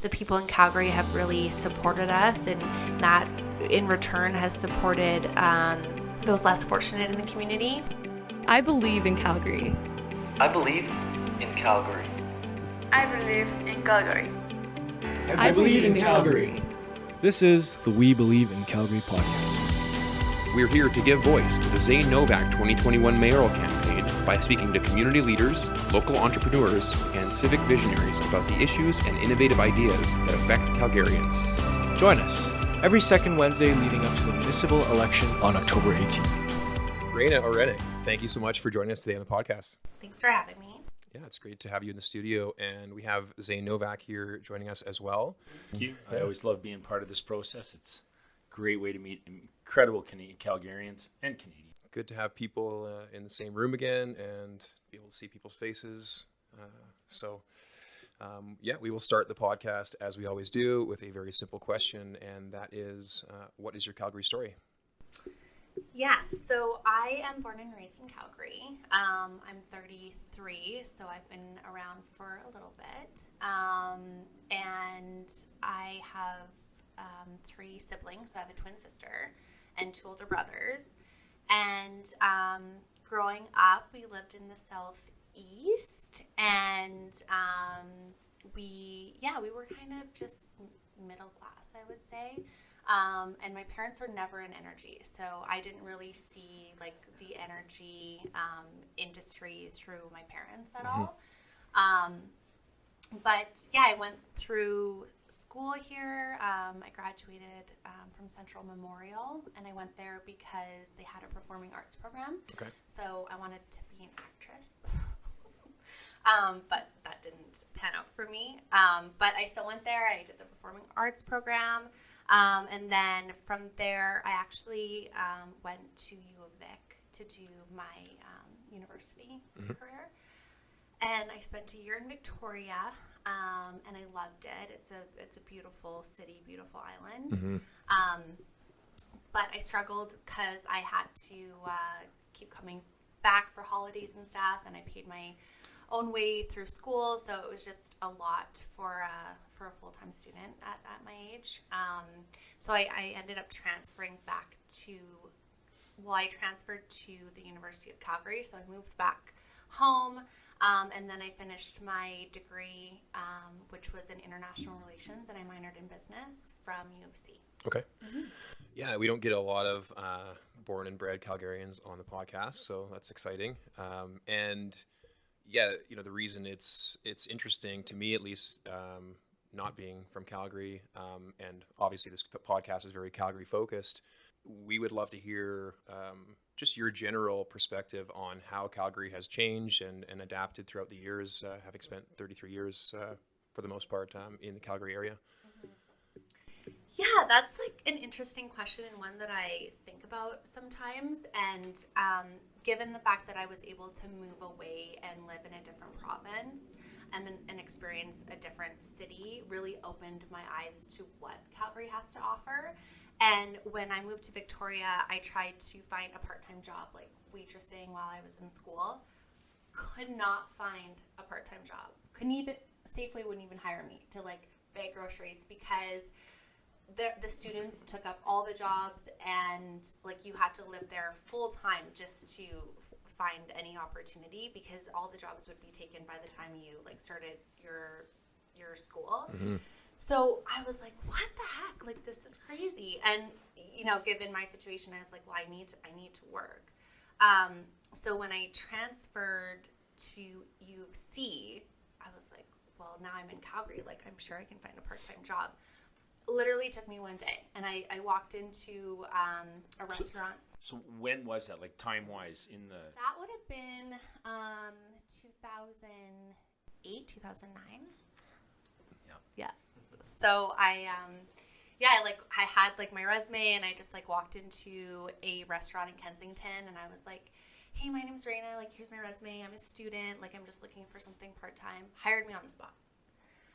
The people in Calgary have really supported us, and that in return has supported those less fortunate in the community. I believe in Calgary. I believe in Calgary. I believe in Calgary. I believe in Calgary. This is the We Believe in Calgary podcast. We're here to give voice to the Zane Novak 2021 Mayoral Campaign by speaking to community leaders, local entrepreneurs, and civic visionaries about the issues and innovative ideas that affect Calgarians. Join us every second Wednesday leading up to the municipal election on October 18th. Rayna Oryniak, thank you so much for joining us today on the podcast. Thanks for having me. Yeah, it's great to have you in the studio, and we have Zane Novak here joining us as well. Thank you. I always love being part of this process. It's a great way to meet incredible Calgarians and Canadians. Good to have people in the same room again and be able to see people's faces. We will start the podcast as we always do with a very simple question, and that is, what is your Calgary story? Yeah, so I am born and raised in Calgary. I'm 33, so I've been around for a little bit. And I have 3 siblings, so I have a twin sister and 2 older brothers. And growing up, we lived in the southeast, and we were kind of just middle class, I would say. And my parents were never in energy, so I didn't really see like the energy industry through my parents at all. But yeah, I went through school here. I graduated from Central Memorial, and I went there because they had a performing arts program. Okay. So I wanted to be an actress. But that didn't pan out for me. But I still went there. I did the performing arts program. And then from there, I actually went to U of Vic to do my university career. And I spent a year in Victoria, and I loved it. It's a beautiful city, beautiful island. But I struggled because I had to keep coming back for holidays and stuff, and I paid my own way through school, so it was just a lot for a full-time student at my age. So I ended up transferring back I transferred to the University of Calgary, so I moved back home, and then I finished my degree, which was in international relations, and I minored in business from U of C. Okay. Yeah, we don't get a lot of born and bred Calgarians on the podcast, so that's exciting. And yeah, the reason it's interesting to me, at least, not being from Calgary, and obviously this podcast is very Calgary focused. We would love to hear just your general perspective on how Calgary has changed and adapted throughout the years, having spent 33 years for the most part in the Calgary area. Yeah, that's like an interesting question and one that I think about sometimes. And given the fact that I was able to move away and live in a different province and experience a different city, really opened my eyes to what Calgary has to offer. And when I moved to Victoria, I tried to find a part-time job, like waitressing while I was in school. Could not find a part-time job. Safeway wouldn't even hire me to like bag groceries because the students took up all the jobs, and like you had to live there full time just to find any opportunity because all the jobs would be taken by the time you like started your school. So I was like, what the heck? Like, this is crazy. And given my situation, I was like, well, I need to work. So when I transferred to U of C, I was like, well, now I'm in Calgary. Like, I'm sure I can find a part-time job. Literally took me one day, and I walked into a restaurant. So when was that, like time-wise That would have been 2008, 2009. Yeah. So I had like my resume, and I just like walked into a restaurant in Kensington, and I was like, hey, my name's Rayna, like here's my resume, I'm a student, like I'm just looking for something part-time. Hired me on the spot.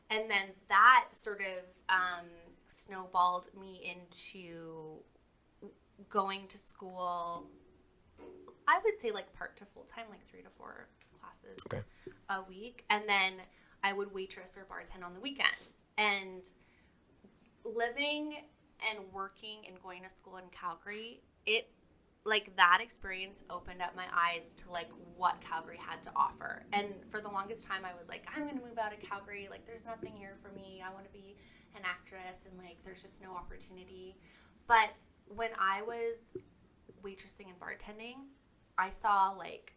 And then that sort of snowballed me into going to school, I would say like part to full-time, like 3 to 4 classes a week. And then I would waitress or bartend on the weekends. And living and working and going to school in Calgary, it like that experience opened up my eyes to like what Calgary had to offer. And for the longest time I was like, I'm going to move out of Calgary. Like there's nothing here for me. I want to be an actress and like there's just no opportunity. But when I was waitressing and bartending, I saw like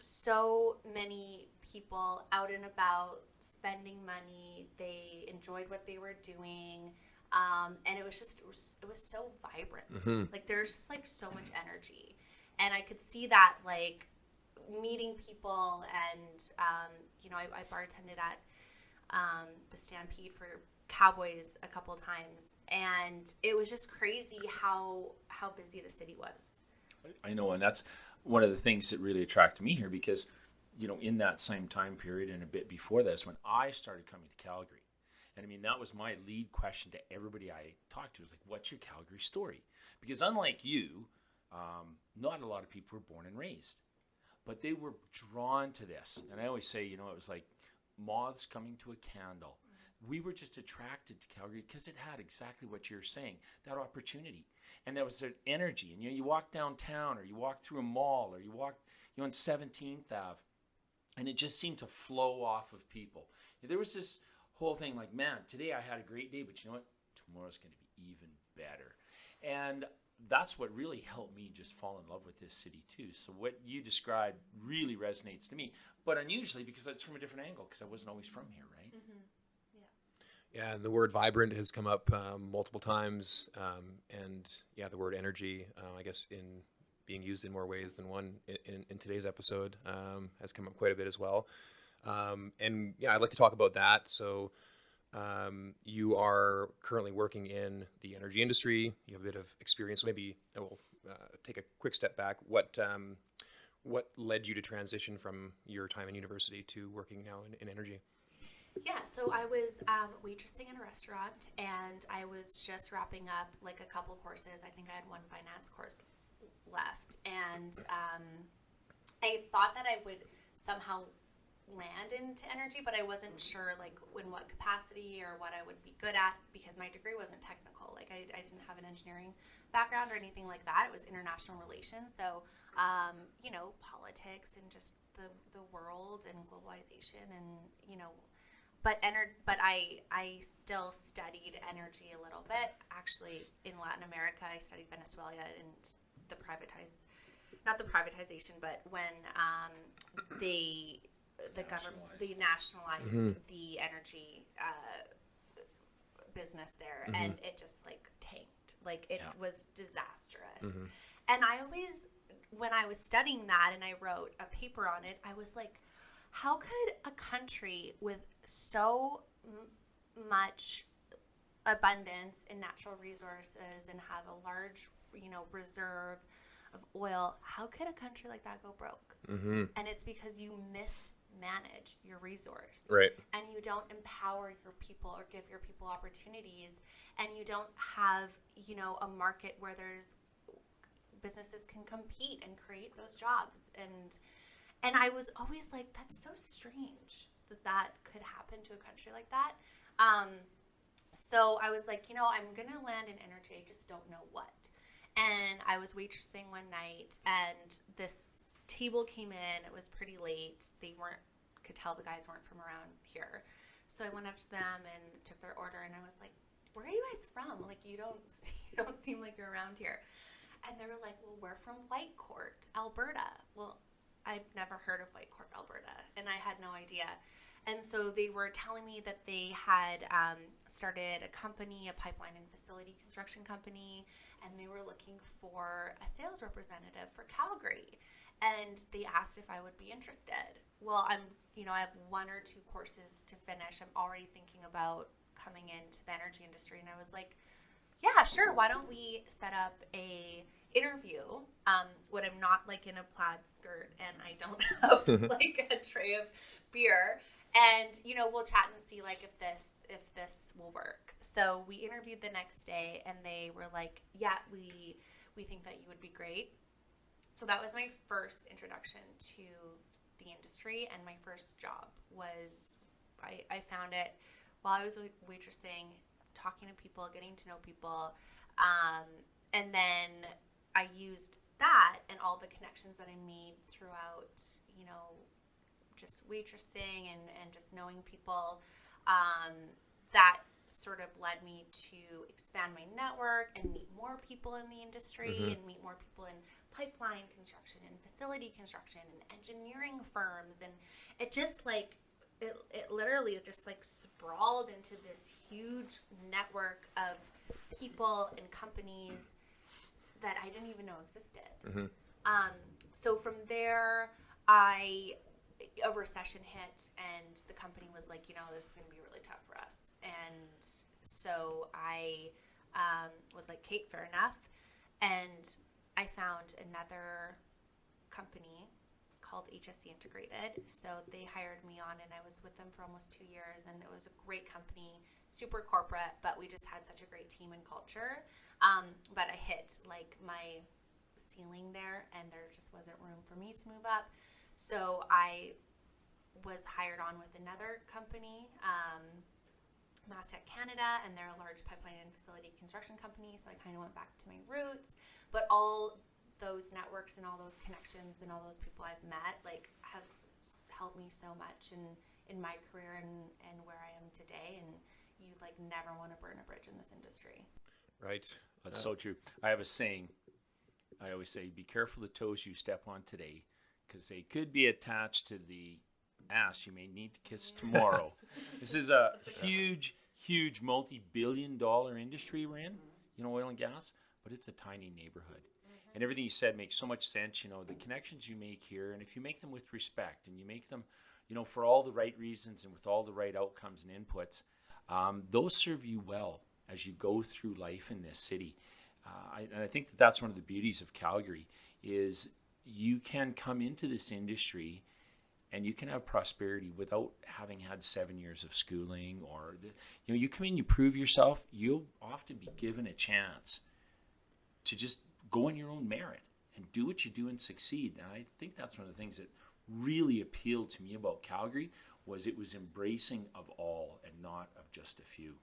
so many people out and about spending money. They enjoyed what they were doing. And it was so vibrant. Like there's just like so much energy, and I could see that like meeting people, and I bartended at the Stampede for Cowboys a couple times, and it was just crazy how busy the city was. I know, and that's one of the things that really attracted me here, because in that same time period and a bit before this, when I started coming to Calgary. And I mean, that was my lead question to everybody I talked to, was like, what's your Calgary story? Because unlike you, not a lot of people were born and raised, but they were drawn to this. And I always say, it was like moths coming to a candle. We were just attracted to Calgary because it had exactly what you're saying, that opportunity. And there was an energy. And you walk downtown, or you walk through a mall, or you walk on 17th Ave, and it just seemed to flow off of people. There was this whole thing like, man, today I had a great day, but you know what? Tomorrow's going to be even better. And that's what really helped me just fall in love with this city too. So what you described really resonates to me, but unusually because it's from a different angle, because I wasn't always from here, right? Yeah, and the word vibrant has come up multiple times, and the word energy, I guess, in being used in more ways than one in today's episode, has come up quite a bit as well. And I'd like to talk about that. So you are currently working in the energy industry. You have a bit of experience. So maybe I will take a quick step back. What led you to transition from your time in university to working now in energy? Yeah, so I was waitressing in a restaurant, and I was just wrapping up like a couple courses. I think I had one finance course left, and I thought that I would somehow land into energy, but I wasn't sure like in what capacity or what I would be good at, because my degree wasn't technical. Like I didn't have an engineering background or anything like that. It was international relations, so politics and just the world and globalization, and but I still studied energy a little bit. Actually, in Latin America, I studied Venezuela and not the privatization, but when the government, they nationalized the energy business there, and it just like tanked. Like it was disastrous. And I always, when I was studying that and I wrote a paper on it, I was like, how could a country with so much abundance in natural resources and have a large, reserve of oil, how could a country like that go broke? And it's because you mismanage your resource, right? And you don't empower your people or give your people opportunities, and you don't have a market where there's businesses can compete and create those jobs. And I was always like, that's so strange that could happen to a country like that. So I was like, I'm gonna land in energy, I just don't know what. And I was waitressing one night, and this table came in. It was pretty late. Could tell the guys weren't from around here. So I went up to them and took their order, and I was like, where are you guys from? Like, you don't seem like you're around here. And they were like, well, we're from Whitecourt, Alberta. Well, I've never heard of Whitecourt, Alberta, and I had no idea. And so they were telling me that they had started a company, a pipeline and facility construction company, and they were looking for a sales representative for Calgary. And they asked if I would be interested. Well, I have 1 or 2 courses to finish. I'm already thinking about coming into the energy industry, and I was like, yeah, sure. Why don't we set up a interview when I'm not like in a plaid skirt and I don't have like a tray of beer, and we'll chat and see like if this will work. So we interviewed the next day, and they were like, yeah, we think that you would be great. So that was my first introduction to the industry, and my first job was I found it while I was waitressing, talking to people, getting to know people. And then I used that and all the connections that I made throughout, just waitressing and just knowing people. That sort of led me to expand my network and meet more people in the industry and meet more people in pipeline construction and facility construction and engineering firms. And it just it literally just sprawled into this huge network of people and companies that I didn't even know existed. So from there, a recession hit and the company was like, this is going to be really tough for us. And so I was like, Kate, fair enough. And I found another company called HSC Integrated. So they hired me on and I was with them for almost 2 years, and it was a great company, super corporate, but we just had such a great team and culture. But I hit my ceiling there and there just wasn't room for me to move up. So I was hired on with another company, Mastec Canada, and they're a large pipeline and facility construction company. So I kind of went back to my roots, but all those networks and all those connections and all those people I've met have helped me so much in my career and where I am today. And you never want to burn a bridge in this industry. Right. That's so true. I have a saying. I always say, be careful the toes you step on today, because they could be attached to the ass you may need to kiss tomorrow. This is a huge multi-billion-dollar industry we're in, oil and gas, but it's a tiny neighborhood. And everything you said makes so much sense. The connections you make here, and if you make them with respect and you make them, for all the right reasons and with all the right outcomes and inputs, those serve you well as you go through life in this city. And I think that's one of the beauties of Calgary is you can come into this industry and you can have prosperity without having had 7 years of schooling, or you come in, you prove yourself, you'll often be given a chance to just go on your own merit and do what you do and succeed. And I think that's one of the things that really appealed to me about Calgary was it was embracing of all and not of just a few.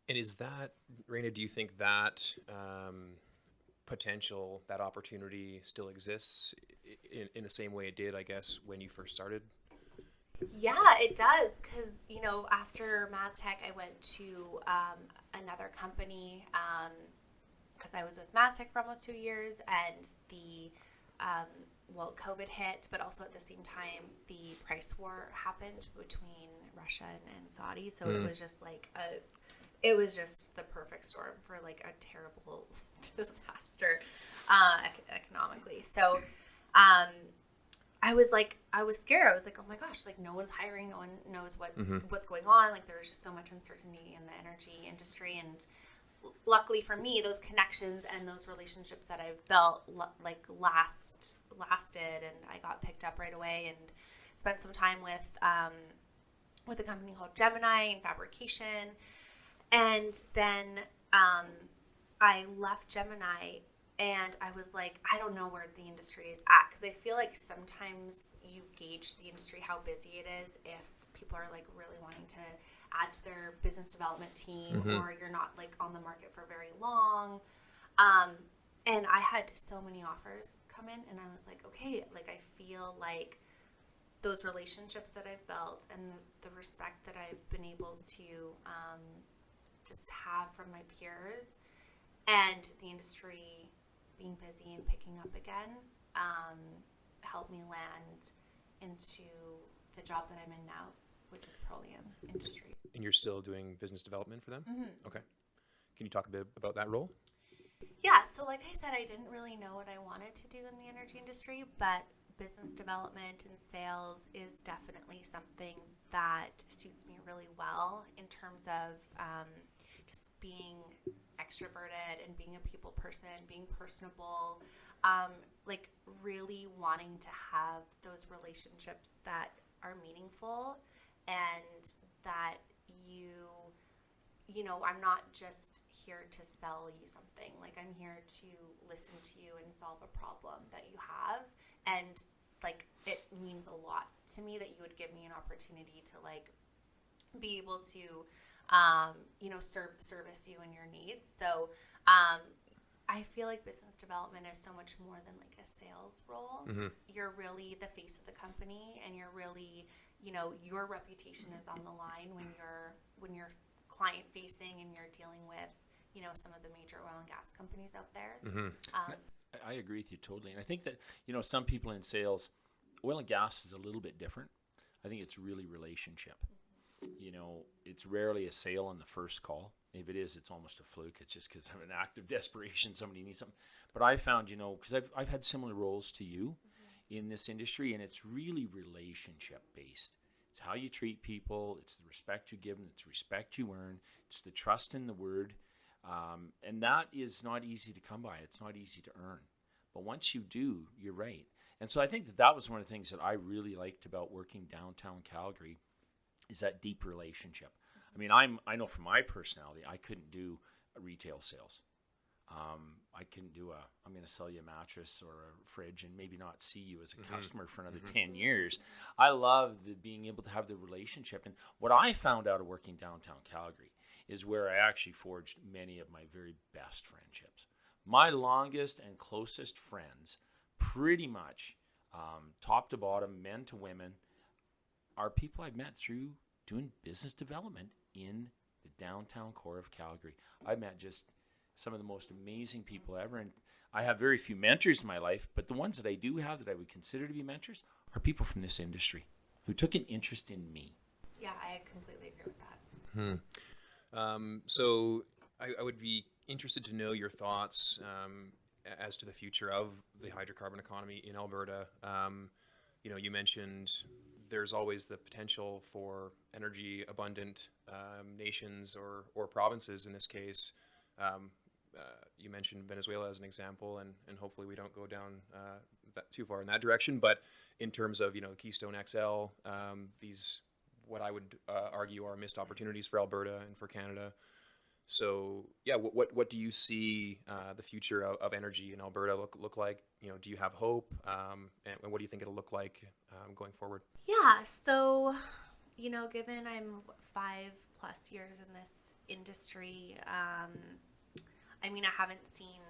And is that, Rayna, do you think that potential, that opportunity still exists in the same way it did, I guess, when you first started? Yeah, it does. Because, after Mastec, I went to another company because I was with Mastec for almost 2 years, and COVID hit, but also at the same time, the price war happened between Russia and Saudi. So it was just it was just the perfect storm for a terrible disaster economically. So I was scared. I was like, oh my gosh, no one's hiring. No one knows what's going on. There was just so much uncertainty in the energy industry. And luckily for me, those connections and those relationships that I've built lasted, and I got picked up right away and spent some time with a company called Gemini in fabrication. And then I left Gemini and I was like, I don't know where the industry is at, because I feel like sometimes you gauge the industry, how busy it is, if people are really wanting to add to their business development team, or you're not on the market for very long. And I had so many offers come in, and I was like, okay, I feel like those relationships that I've built and the respect that I've been able to just have from my peers, and the industry being busy and picking up again, helped me land into the job that I'm in now, which is Petroleum Industries. And you're still doing business development for them? Okay. Can you talk a bit about that role? Yeah, so like I said, I didn't really know what I wanted to do in the energy industry, but business development and sales is definitely something that suits me really well in terms of just being extroverted and being a people person, being personable, really wanting to have those relationships that are meaningful, and that I'm not just here to sell you something. I'm here to listen to you and solve a problem that you have. And it means a lot to me that you would give me an opportunity to be able to service you and your needs. So I feel like business development is so much more than like a sales role. You're really the face of the company, and you're really, your reputation is on the line when you're client facing and you're dealing with, some of the major oil and gas companies out there. I agree with you totally. And I think that, some people in sales, oil and gas is a little bit different. I think it's really relationship. It's rarely a sale on the first call. If it is, it's almost a fluke. It's just because of an act of desperation, somebody needs something. But I found, because I've had similar roles to you in this industry, and it's really relationship based. It's how you treat people. It's the respect you give them. It's the respect you earn. It's the trust in the word. And that is not easy to come by. It's not easy to earn. But once you do, you're right. And so I think that was one of the things that I really liked about working downtown Calgary is that deep relationship. I mean, I know from my personality, I couldn't do retail sales. I couldn't do I'm going to sell you a mattress or a fridge and maybe not see you as a customer for another 10 years. I love being able to have the relationship. And what I found out of working downtown Calgary is where I actually forged many of my very best friendships. My longest and closest friends, pretty much top to bottom, men to women, are people I've met through doing business development in the downtown core of Calgary. I've met just some of the most amazing people ever, and I have very few mentors in my life, but the ones that I do have that I would consider to be mentors are people from this industry who took an interest in me. Yeah, I completely agree with that. So I would be interested to know your thoughts as to the future of the hydrocarbon economy in Alberta. You mentioned there's always the potential for energy abundant nations or provinces in this case. You mentioned Venezuela as an example, and hopefully we don't go down too far in that direction. But in terms of Keystone XL, these what I would argue are missed opportunities for Alberta and for Canada. So yeah, what do you see the future of energy in Alberta look like? Do you have hope, and what do you think it'll look like going forward? Yeah, so given I'm 5+ years in this industry, I haven't seen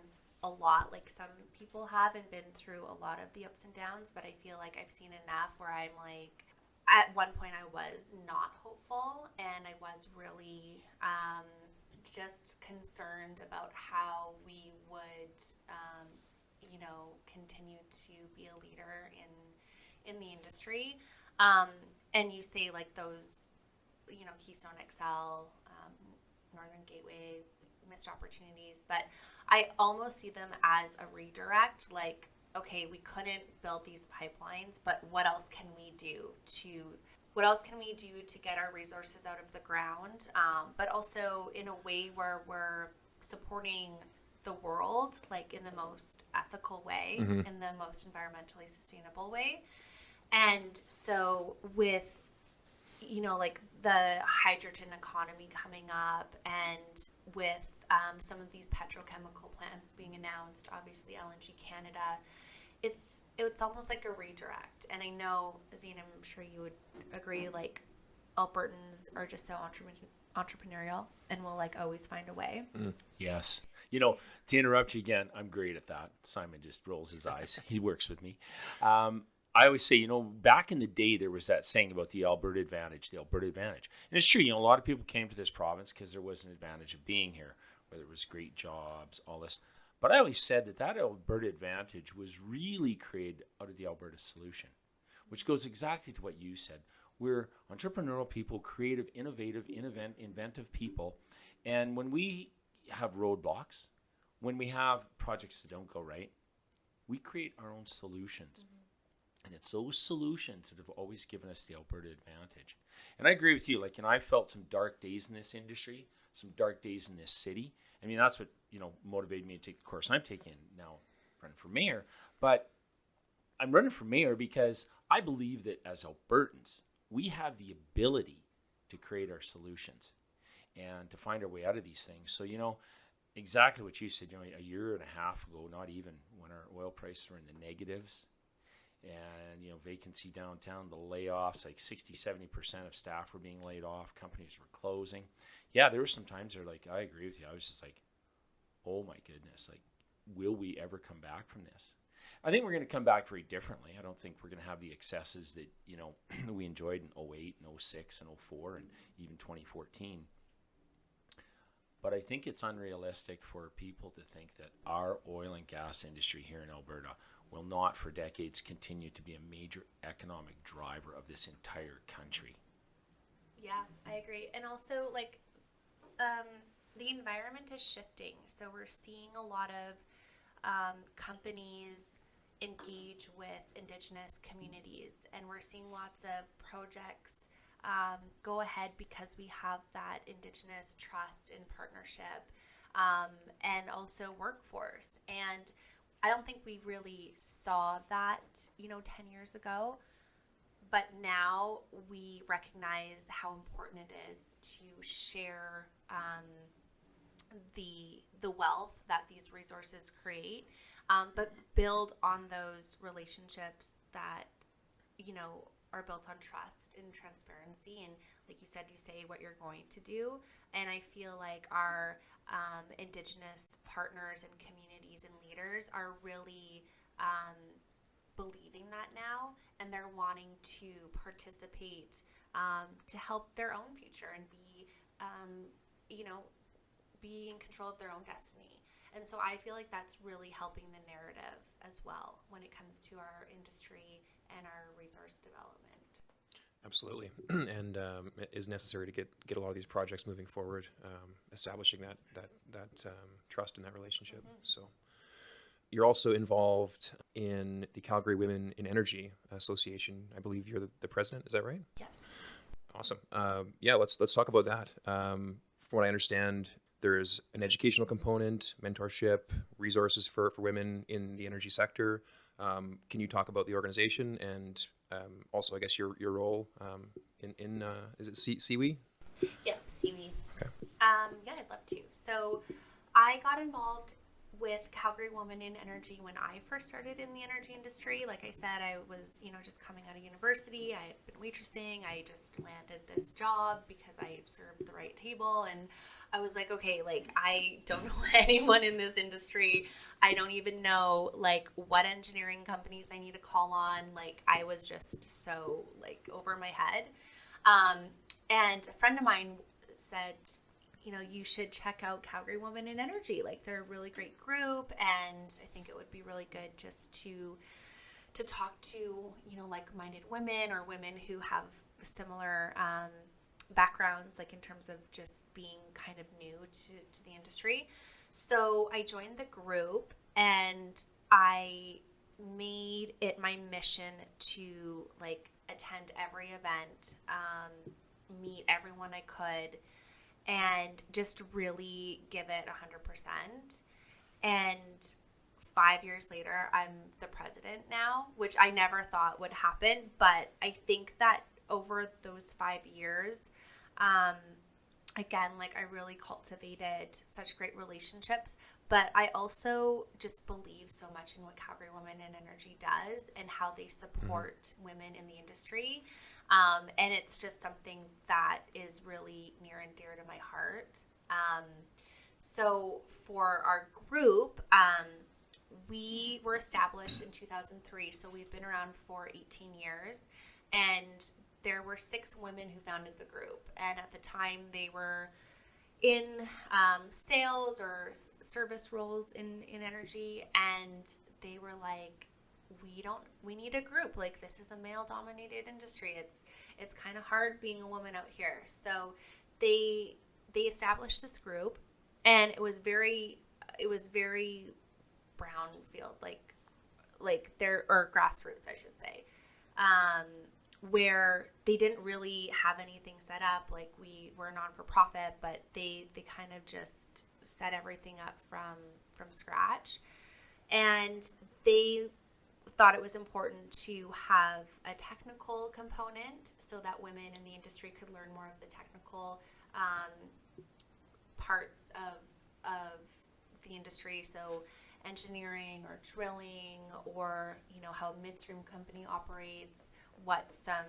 a lot like some people have and been through a lot of the ups and downs, but I feel like I've seen enough where I'm like, at one point I was not hopeful, and I was really just concerned about how we would continue to be a leader in the industry. And you say like those Keystone XL, Northern Gateway, missed opportunities, but I almost see them as a redirect. Like, okay, we couldn't build these pipelines, but what else can we do to get our resources out of the ground, but also in a way where we're supporting the world, like in the most ethical way, in the most environmentally sustainable way. And so with like the hydrogen economy coming up, and with some of these petrochemical plants being announced, obviously LNG Canada, it's almost like a redirect. And I know, Zane, I'm sure you would agree, like Albertans are just so entrepreneurial and will like always find a way. Yes. To interrupt you again, I'm great at that. Simon just rolls his eyes. He works with me. I always say, back in the day, there was that saying about the Alberta Advantage. And it's true, a lot of people came to this province because there was an advantage of being here, whether it was great jobs, all this. But I always said that Alberta Advantage was really created out of the Alberta solution, which goes exactly to what you said. We're entrepreneurial people, creative, innovative, inventive people. And when we have roadblocks, when we have projects that don't go right, we create our own solutions. And it's those solutions that have always given us the Alberta Advantage. And I agree with you. I felt some dark days in this industry, some dark days in this city. That's what, motivated me to take the course I'm taking now, running for mayor. But I'm running for mayor because I believe that as Albertans, we have the ability to create our solutions and to find our way out of these things. So, exactly what you said, a year and a half ago, not even, when our oil prices were in the negatives, and vacancy downtown, the layoffs, like 60-70% of staff were being laid off, companies were closing. yeah, there were some times where, like, I agree with you. I was just like, oh my goodness, like, will we ever come back from this? I think we're going to come back very differently. I don't think we're going to have the excesses that, you know, we enjoyed in 08 and 06 and 04 and even 2014. But I think it's unrealistic for people to think that our oil and gas industry here in Alberta will not for decades continue to be a major economic driver of this entire country. Yeah, I agree. And also, like, the environment is shifting. So we're seeing a lot of companies engage with Indigenous communities, and we're seeing lots of projects go ahead because we have that Indigenous trust and partnership, and also workforce. And I don't think we really saw that, 10 years ago. But now we recognize how important it is to share the wealth that these resources create, but build on those relationships that, are built on trust and transparency. And like you said, you say what you're going to do. And I feel like our Indigenous partners and communities and leaders are really believing that now, and they're wanting to participate to help their own future and be, be in control of their own destiny. And so I feel like that's really helping the narrative as well when it comes to our industry and our resource development. Absolutely, and it is necessary to get a lot of these projects moving forward, establishing that trust in that relationship. Mm-hmm. So. You're also involved in the Calgary Women in Energy Association. I believe you're the president. Is that right? Yes. Awesome. Yeah, let's talk about that. From what I understand, there's an educational component, mentorship, resources for women in the energy sector. Can you talk about the organization and also, I guess, your role in is it CWIE? Yeah, CWIE. Okay. Yeah, I'd love to. So I got involved with Calgary Women in Energy when I first started in the energy industry. Like I said, I was, just coming out of university. I had been waitressing. I just landed this job because I served the right table. And I was like, okay, like, I don't know anyone in this industry. I don't even know, like, what engineering companies I need to call on. Like, I was just so, like, over my head. And a friend of mine said, you should check out Calgary Women in Energy. Like, they're a really great group, and I think it would be really good just to talk to, like-minded women or women who have similar backgrounds, like in terms of just being kind of new to the industry. So I joined the group, and I made it my mission to, like, attend every event, meet everyone I could, and just really give it 100%. And 5 years later, I'm the president now, which I never thought would happen. But I think that over those 5 years, again, like, I really cultivated such great relationships. But I also just believe so much in what Calgary Women in Energy does and how they support women in the industry. And it's just something that is really near and dear to my heart. So for our group, we were established in 2003, so we've been around for 18 years. And there were 6 women who founded the group. And at the time, they were in sales or service roles in energy. And they were like, we need a group. Like, this is a male dominated industry. It's kind of hard being a woman out here. So they established this group, and it was very brownfield, like there, or grassroots, I should say, where they didn't really have anything set up. Like, we were a non-for-profit, but they kind of just set everything up from scratch. And they thought it was important to have a technical component so that women in the industry could learn more of the technical parts of the industry. So engineering or drilling, or how a midstream company operates, what some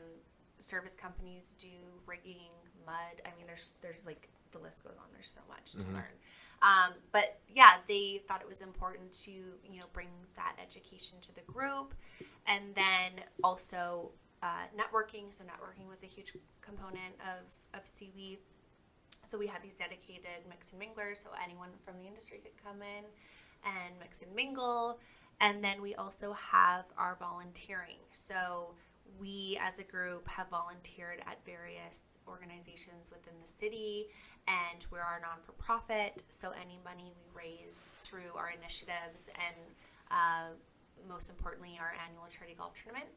service companies do, rigging, mud. I mean, there's like the list goes on. There's so much to learn. But yeah, they thought it was important to, bring that education to the group. And then also networking. So networking was a huge component of CWIE. So we had these dedicated mix and minglers, so anyone from the industry could come in and mix and mingle. And then we also have our volunteering. So we as a group have volunteered at various organizations within the city, and we're a non-for-profit. So any money we raise through our initiatives and most importantly our annual charity golf tournament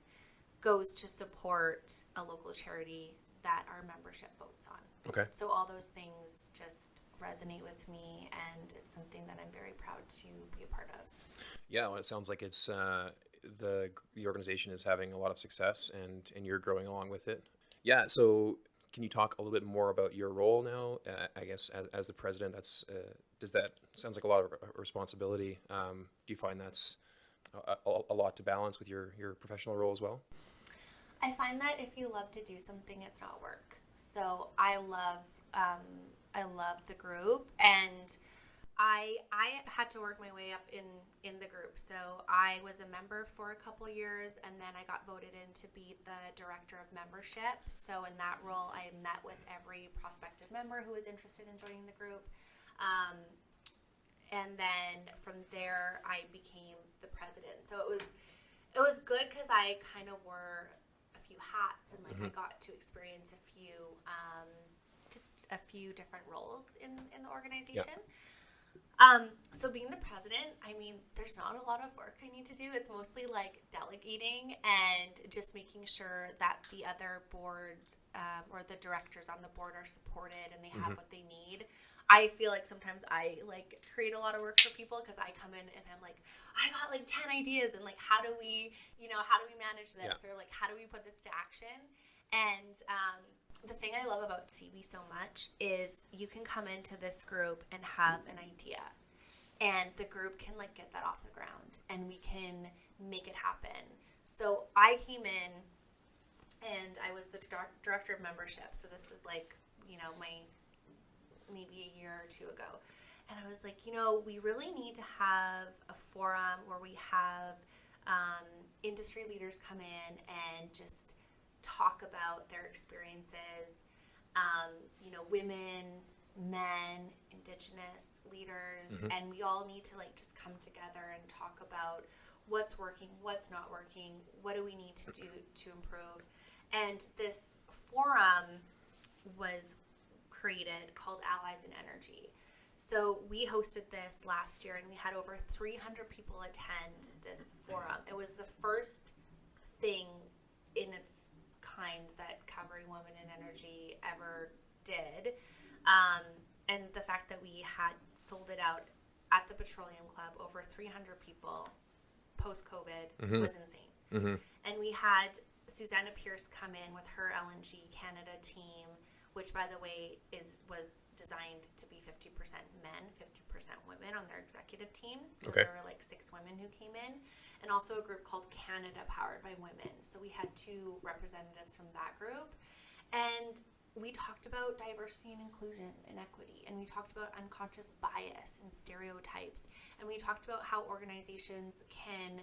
goes to support a local charity that our membership votes on. Okay. So all those things just resonate with me, and it's something that I'm very proud to be a part of. Yeah, well, it sounds like it's the organization is having a lot of success, and you're growing along with it. Yeah. So can you talk a little bit more about your role now? I guess as the president, sounds like a lot of responsibility. Do you find that's a lot to balance with your professional role as well? I find that if you love to do something, it's not work. So I love the group, and I had to work my way up in the group. So I was a member for a couple years, and then I got voted in to be the director of membership. So in that role, I met with every prospective member who was interested in joining the group. And then from there, I became the president. So it was good because I kind of wore a few hats, and I got to experience a few different roles in the organization. Yeah. So being the president, I mean, there's not a lot of work I need to do. It's mostly like delegating and just making sure that the other boards or the directors on the board are supported and they have what they need. I feel like sometimes I create a lot of work for people because I come in and I'm like, I got 10 ideas, and how do we manage this, or how do we put this to action? And the thing I love about CWIE so much is you can come into this group and have an idea, and the group can get that off the ground, and we can make it happen. So I came in and I was the director of membership. So this is maybe a year or two ago. And I was like, we really need to have a forum where we have industry leaders come in and just talk about their experiences, women, men, Indigenous leaders, and we all need to just come together and talk about what's working, what's not working, what do we need to do to improve. And this forum was created called Allies in Energy. So we hosted this last year, and we had over 300 people attend this forum. It was the first thing in its kind that Calgary Women in Energy ever did. And the fact that we had sold it out at the Petroleum Club, over 300 people post-COVID was insane. And we had Susanna Pierce come in with her LNG Canada team, which, by the way, was designed to be 50% men, 50% women on their executive team. So there were 6 women who came in, and also a group called Canada Powered by Women. So we had 2 representatives from that group, and we talked about diversity and inclusion and equity, and we talked about unconscious bias and stereotypes, and we talked about how organizations can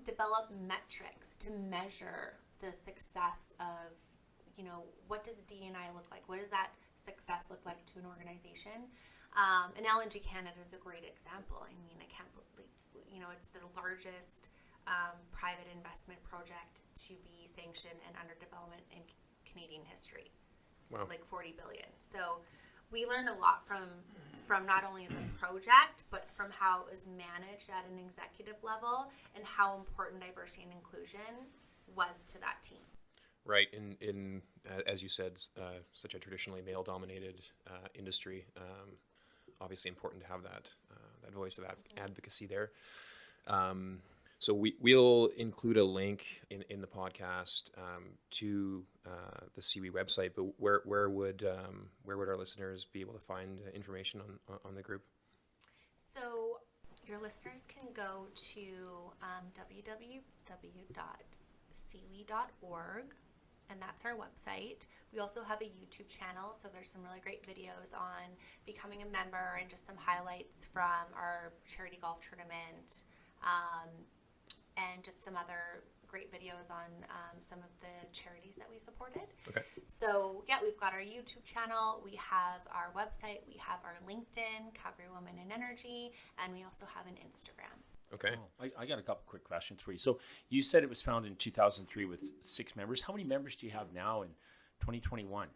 develop metrics to measure the success of, what does D&I look like? What does that success look like to an organization? And LNG Canada is a great example. I mean, I can't believe, it's the largest private investment project to be sanctioned and under development in Canadian history. Wow. It's 40 billion. So we learned a lot from not only the project, but from how it was managed at an executive level and how important diversity and inclusion was to that team. Right. In as you said, such a traditionally male-dominated industry, obviously important to have that voice of advocacy there. So we'll include a link in the podcast to the CWIE website. But where would our listeners be able to find information on the group? So your listeners can go to www.cwie.org, and that's our website. We also have a YouTube channel, so there's some really great videos on becoming a member and just some highlights from our charity golf tournament, and just some other great videos on some of the charities that we supported. Okay. So yeah, we've got our YouTube channel, we have our website, we have our LinkedIn, Calgary Women in Energy, and we also have an Instagram. Okay. Oh, I got a couple quick questions for you. So you said it was founded in 2003 with 6 members. How many members do you have now in 2021?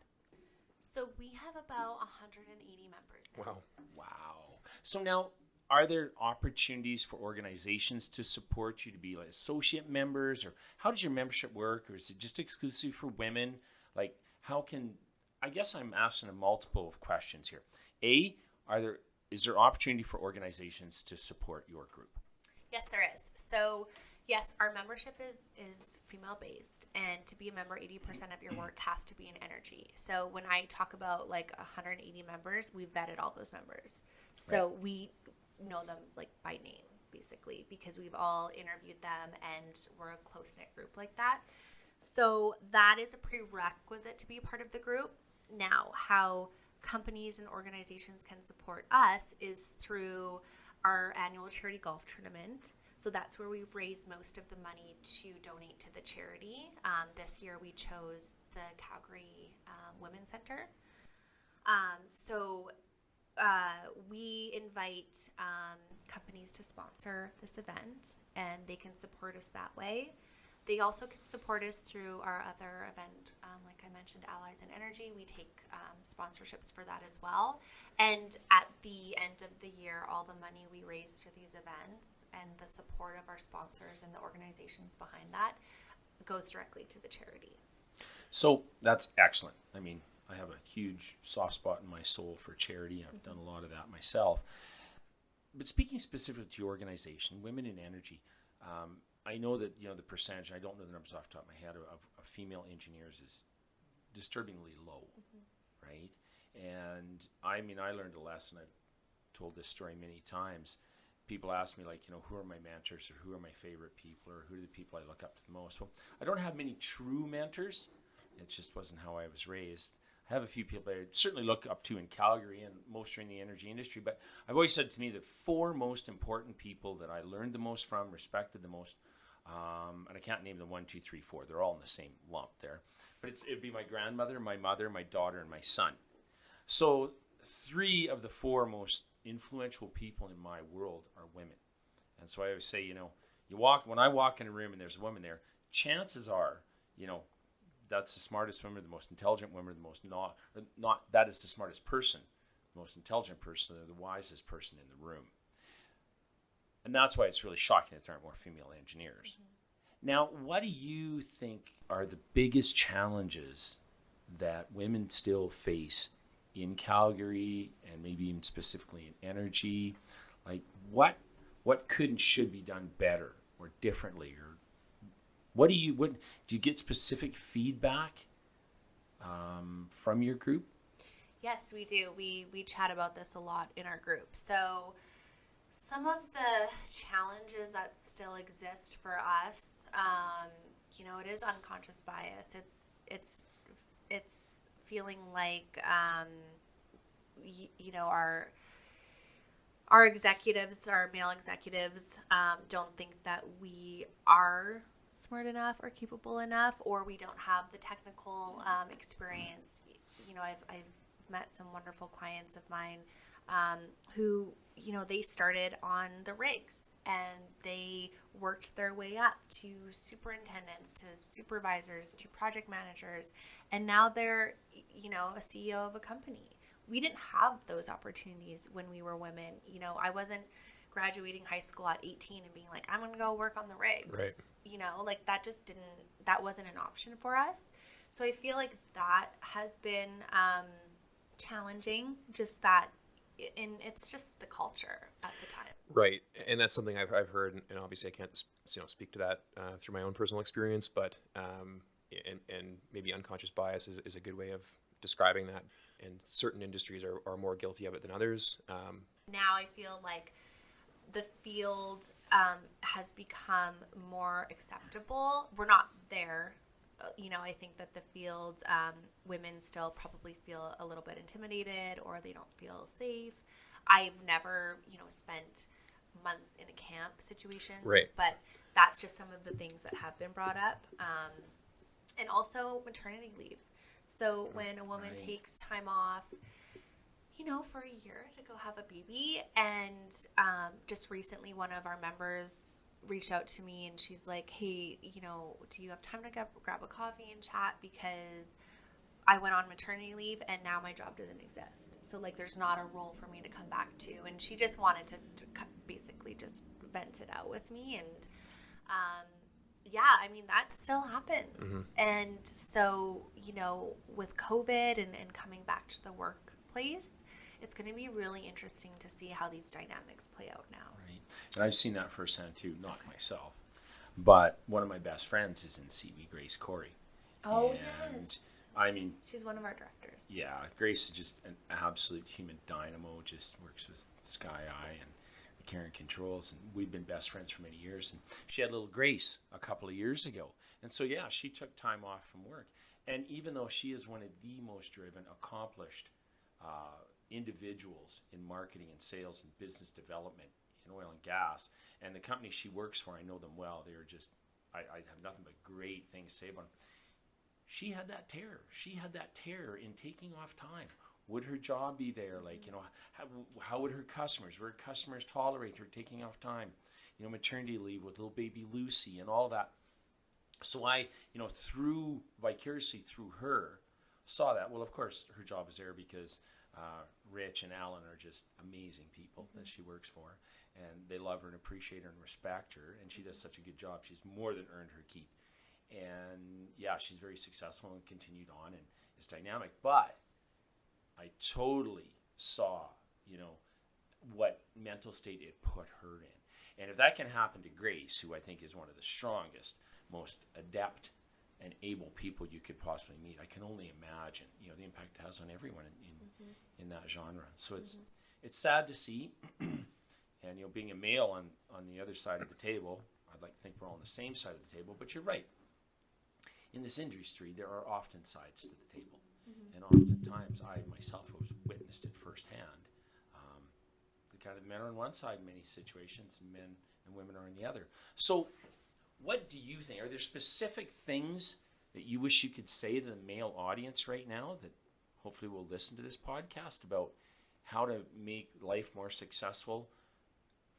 So we have about 180 members now. Wow. Wow. So now, are there opportunities for organizations to support you to be like associate members, or how does your membership work, or is it just exclusive for women? Like, how can, I guess I'm asking a multiple of questions here. A, is there opportunity for organizations to support your group? Yes, there is. So yes, our membership is female based, and to be a member, 80% of your work has to be in energy. So when I talk about like 180 members, we've vetted all those members. So we know them like by name, basically, because we've all interviewed them and we're a close-knit group like that. So that is a prerequisite to be a part of the group. Now, how companies and organizations can support us is through our annual charity golf tournament. So that's where we raise most of the money to donate to the charity. This year we chose the Calgary Women's Center. We invite companies to sponsor this event, and they can support us that way. They also can support us through our other event, like I mentioned, Allies in Energy. We take sponsorships for that as well. And at the end of the year, all the money we raise for these events and the support of our sponsors and the organizations behind that goes directly to the charity. So that's excellent. I mean, I have a huge soft spot in my soul for charity. I've done a lot of that myself. But speaking specifically to your organization, Women in Energy, I know that, the percentage, I don't know the numbers off the top of my head, of female engineers is disturbingly low, right? And I mean, I learned a lesson. I've told this story many times. People ask me, like, who are my mentors, or who are my favorite people, or who are the people I look up to the most? Well, I don't have many true mentors. It just wasn't how I was raised. I have a few people I certainly look up to in Calgary, and most are in the energy industry. But I've always said to me, the 4 most important people that I learned the most from, respected the most, and I can't name them 1, 2, 3, 4. They're all in the same lump there. But it'd be my grandmother, my mother, my daughter, and my son. So 3 of the 4 most influential people in my world are women. And so I always say, when I walk in a room and there's a woman there, chances are, that's the smartest woman, the most intelligent woman, that is the smartest person, the most intelligent person, or the wisest person in the room. And that's why it's really shocking that there aren't more female engineers. Now, what do you think are the biggest challenges that women still face in Calgary, and maybe even specifically in energy? Like, what could and should be done better or differently, or what do you get specific feedback from your group? Yes, we do. We chat about this a lot in our group. So some of the challenges that still exist for us, it is unconscious bias. It's feeling like our executives, our male executives, don't think that we are smart enough or capable enough, or we don't have the technical experience. I've met some wonderful clients of mine who, they started on the rigs and they worked their way up to superintendents, to supervisors, to project managers, and now they're, a CEO of a company. We didn't have those opportunities when we were women. I wasn't graduating high school at 18 and being like, I'm going to go work on the rigs. Right. That wasn't an option for us. So I feel like that has been challenging, just that, and it's just the culture at the time. Right. And that's something I've heard, and obviously I can't speak to that through my own personal experience, but and maybe unconscious bias is a good way of describing that. And certain industries are more guilty of it than others. Now I feel like the field has become more acceptable. We're not there I think that the field, women still probably feel a little bit intimidated or they don't feel safe. I've never, spent months in a camp situation. Right. But that's just some of the things that have been brought up. And also maternity leave. So when a woman takes time off, for a year to go have a baby, and just recently one of our members reached out to me and she's like, hey, do you have time to grab a coffee and chat, because I went on maternity leave and now my job doesn't exist. So like there's not a role for me to come back to. And she just wanted to basically just vent it out with me. And that still happens. Mm-hmm. And so, with COVID and coming back to the workplace, it's going to be really interesting to see how these dynamics play out now. Right. And I've seen that firsthand too, not myself, but one of my best friends is in CWIE, Grace Corey. Oh, and yes. I mean, she's one of our directors. Yeah, Grace is just an absolute human dynamo, just works with Sky Eye and the Karen Controls, and we've been best friends for many years. And she had little Grace a couple of years ago. And so, yeah, she took time off from work. And even though she is one of the most driven, accomplished individuals in marketing and sales and business development in oil and gas, and the company she works for, I know them well. They're just, I have nothing but great things to say about them. She had that terror. She had that terror in taking off time. Would her job be there? Like, how would her customers tolerate her taking off time? Maternity leave with little baby Lucy and all that. So I, vicariously through her, saw that. Well, of course, her job is there because Rich and Alan are just amazing people that she works for. And they love her and appreciate her and respect her. And she does such a good job. She's more than earned her keep. And yeah, she's very successful and continued on and is dynamic. But I totally saw, what mental state it put her in. And if that can happen to Grace, who I think is one of the strongest, most adept and able people you could possibly meet, I can only imagine, the impact it has on everyone in that genre. So it's sad to see. And, being a male on the other side of the table, I'd like to think we're all on the same side of the table, but you're right. In this industry, there are often sides to the table. Mm-hmm. And oftentimes, I myself have witnessed it firsthand. The kind of men are on one side in many situations, men and women are on the other. So what do you think? Are there specific things that you wish you could say to the male audience right now that hopefully will listen to this podcast about how to make life more successful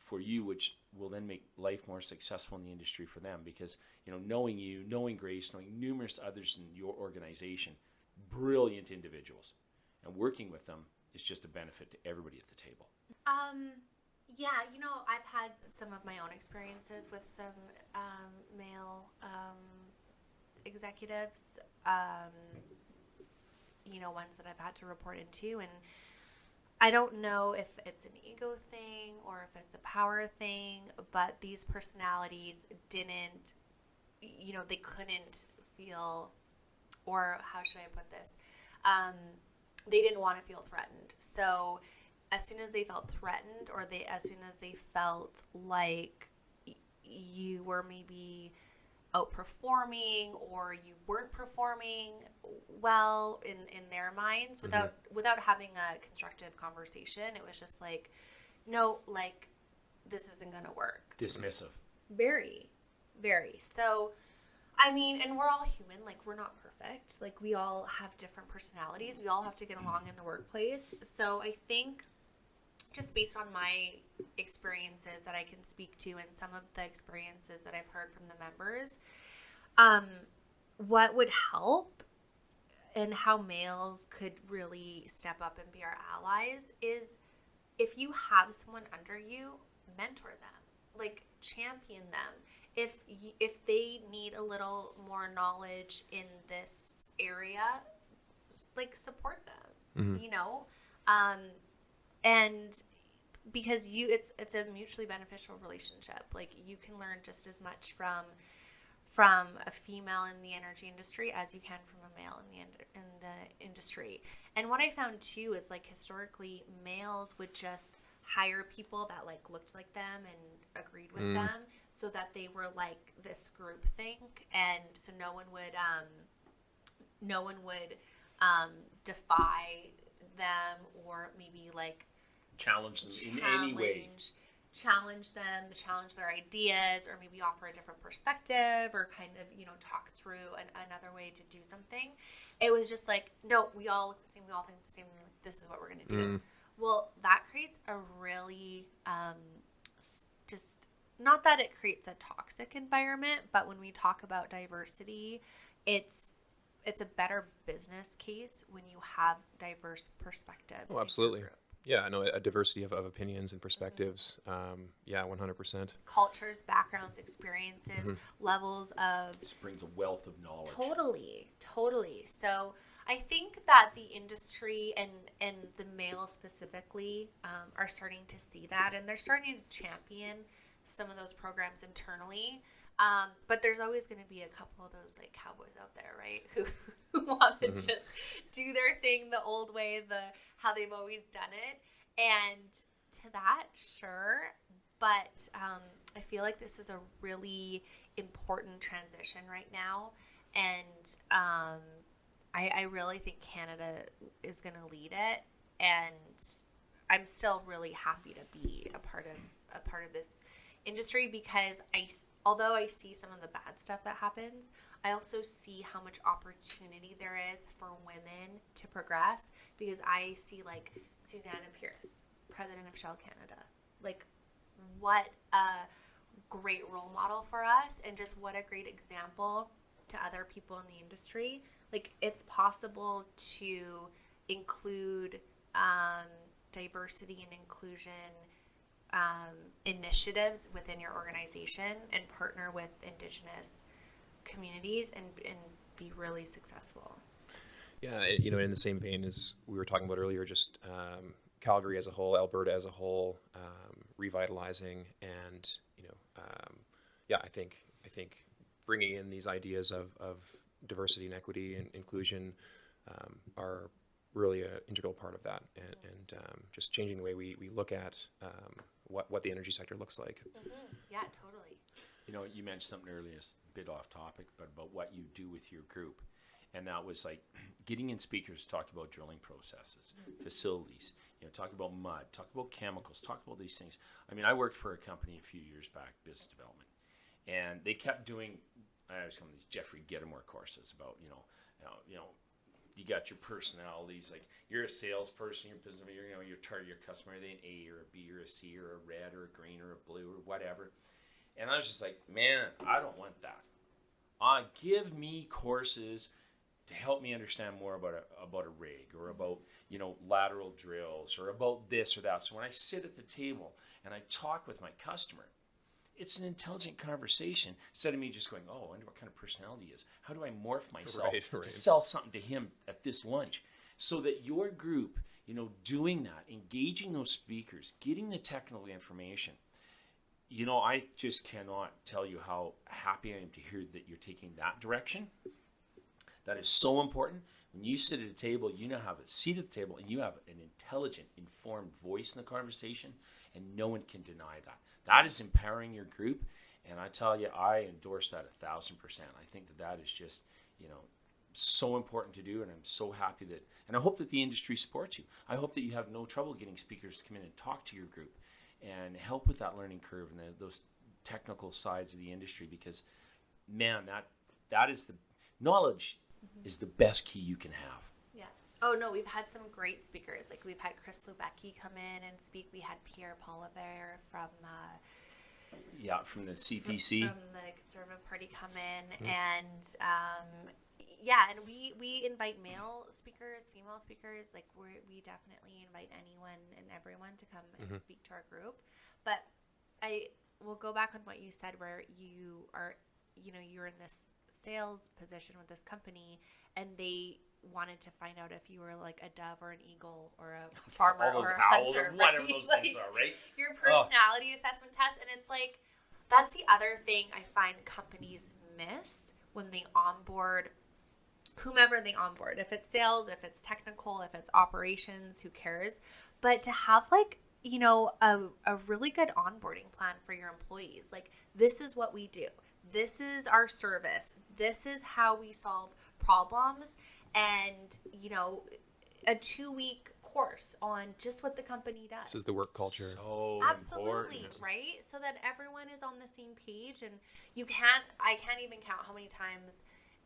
for you, which will then make life more successful in the industry for them? Because, knowing you, knowing Grace, knowing numerous others in your organization, brilliant individuals, and working with them is just a benefit to everybody at the table. I've had some of my own experiences with some male executives, ones that I've had to report into, and I don't know if it's an ego thing or if it's a power thing, but these personalities didn't, they couldn't feel, or how should I put this? They didn't want to feel threatened. So as soon as they felt threatened, or as soon as they felt like you were maybe outperforming or you weren't performing well in their minds, without having a constructive conversation, it was just like, no, like, this isn't going to work. Dismissive. Very, very. So, and we're all human. Like, we're not perfect. Like, we all have different personalities. We all have to get along in the workplace. So I think just based on my experiences that I can speak to and some of the experiences that I've heard from the members, what would help and how males could really step up and be our allies is if you have someone under you, mentor them, like champion them. If they need a little more knowledge in this area, like support them, and because it's a mutually beneficial relationship. Like, you can learn just as much from a female in the energy industry as you can from a male in the industry. And what I found too is, like, historically males would just hire people that like looked like them and agreed with them, so that they were like this group think, and so no one would defy them or maybe like Challenge them in any way. Challenge them, challenge their ideas, or maybe offer a different perspective, or kind of, you know, talk through another way to do something. It was just like, no, we all look the same, we all think the same, like, this is what we're going to do. Well, that creates a really, just, not that it creates a toxic environment, but when we talk about diversity, it's a better business case when you have diverse perspectives. Oh, absolutely. Yeah, no, a diversity of opinions and perspectives. Yeah, 100%. Cultures, backgrounds, experiences, levels of... This brings a wealth of knowledge. Totally. So I think that the industry and the male specifically are starting to see that, and they're starting to champion some of those programs internally. But there's always going to be a couple of those like cowboys out there, right? Who want to just do their thing the old way, how they've always done it. And to that, sure. But I feel like this is a really important transition right now. And I really think Canada is going to lead it. And I'm still really happy to be a part of this industry, because although I see some of the bad stuff that happens, I also see how much opportunity there is for women to progress, because I see like Susanna Pierce, president of Shell Canada, like what a great role model for us, and just what a great example to other people in the industry. Like, it's possible to include diversity and inclusion initiatives within your organization and partner with Indigenous communities and be really successful. Yeah, you know, in the same vein as we were talking about earlier, just Calgary as a whole, Alberta as a whole, revitalizing, and you know, yeah, I think bringing in these ideas of diversity and equity and inclusion are really an integral part of that, and just changing the way we look at what the energy sector looks like. Yeah, totally. You know, you mentioned something earlier, it's a bit off topic, but about what you do with your group. And that was like getting in speakers, talk about drilling processes, facilities, you know, talk about mud, talk about chemicals, talk about these things. I mean, I worked for a company a few years back, business development, and they kept doing, I was coming to these Jeffrey Gettimore courses about, you know, you got your personalities, like you're a salesperson, you're business, you know, you target your customer, are they an A or a B or a C or a red or a green or a blue or whatever. And I was just like, man, I don't want that. Give me courses to help me understand more about a rig, or about, you know, lateral drills, or about this or that. So when I sit at the table and I talk with my customer, it's an intelligent conversation instead of me just going, oh, I wonder what kind of personality he is. How do I morph myself to sell something to him at this lunch? So that your group, you know, doing that, engaging those speakers, getting the technical information, you know, I just cannot tell you how happy I am to hear that you're taking that direction. That is so important. When you sit at a table, you now have a seat at the table, and you have an intelligent, informed voice in the conversation, and no one can deny that. That is empowering your group, and I tell you, I endorse that 1,000%. I think that is just, you know, so important to do, and I'm so happy that, and I hope that the industry supports you. I hope that you have no trouble getting speakers to come in and talk to your group and help with that learning curve and those technical sides of the industry, because, man, that is the knowledge is the best key you can have. Yeah. Oh, no, we've had some great speakers. Like, we've had Chris Lubecki come in and speak. We had Pierre Poilievre from the CPC. From the Conservative Party come in. And, yeah, and we invite male speakers, female speakers. Like, we definitely invite anyone and everyone to come and speak to our group. But I will go back on what you said, where you are, you know, you're in this sales position with this company, and they wanted to find out if you were like a dove or an eagle or a farmer or a hunter, whatever those things are, right? Your personality assessment test. And it's like, that's the other thing I find companies miss when they onboard whomever they onboard. If it's sales, if it's technical, if it's operations, who cares? But to have like you know, a really good onboarding plan for your employees. Like, this is what we do. This is our service. This is how we solve problems. And, you know, a 2-week course on just what the company does. This is the work culture. So Absolutely, important. right? So that everyone is on the same page. And I can't even count how many times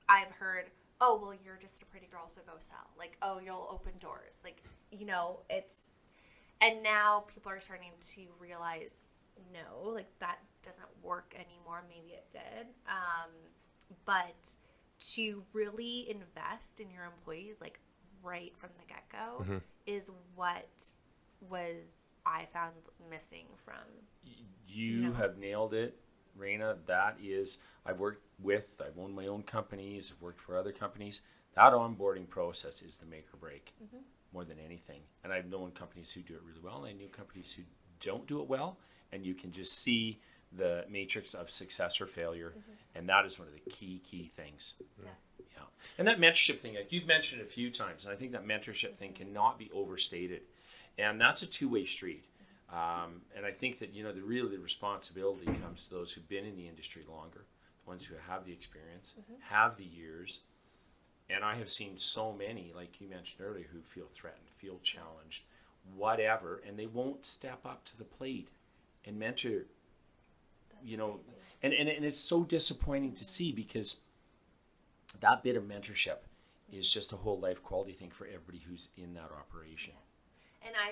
I've heard, oh, well, you're just a pretty girl, so go sell. Like, oh, you'll open doors. Like, you know, and now people are starting to realize, no, like, that doesn't work anymore. Maybe it did. But to really invest in your employees, like, right from the get-go is what I found missing from. You have nailed it, Rayna. That is, I've owned my own companies, I've worked for other companies. That onboarding process is the make or break more than anything. And I've known companies who do it really well, and I knew companies who don't do it well, and you can just see the matrix of success or failure, and that is one of the key things. Yeah. And that mentorship thing, like you've mentioned it a few times, and I think that mentorship thing cannot be overstated. And that's a two-way street. And I think that, you know, the responsibility comes to those who've been in the industry longer, the ones who have the experience, have the years. And I have seen so many, like you mentioned earlier, who feel threatened, feel challenged, whatever, and they won't step up to the plate and mentor. You know, and it's so disappointing to see, because that bit of mentorship is just a whole life quality thing for everybody who's in that operation. And I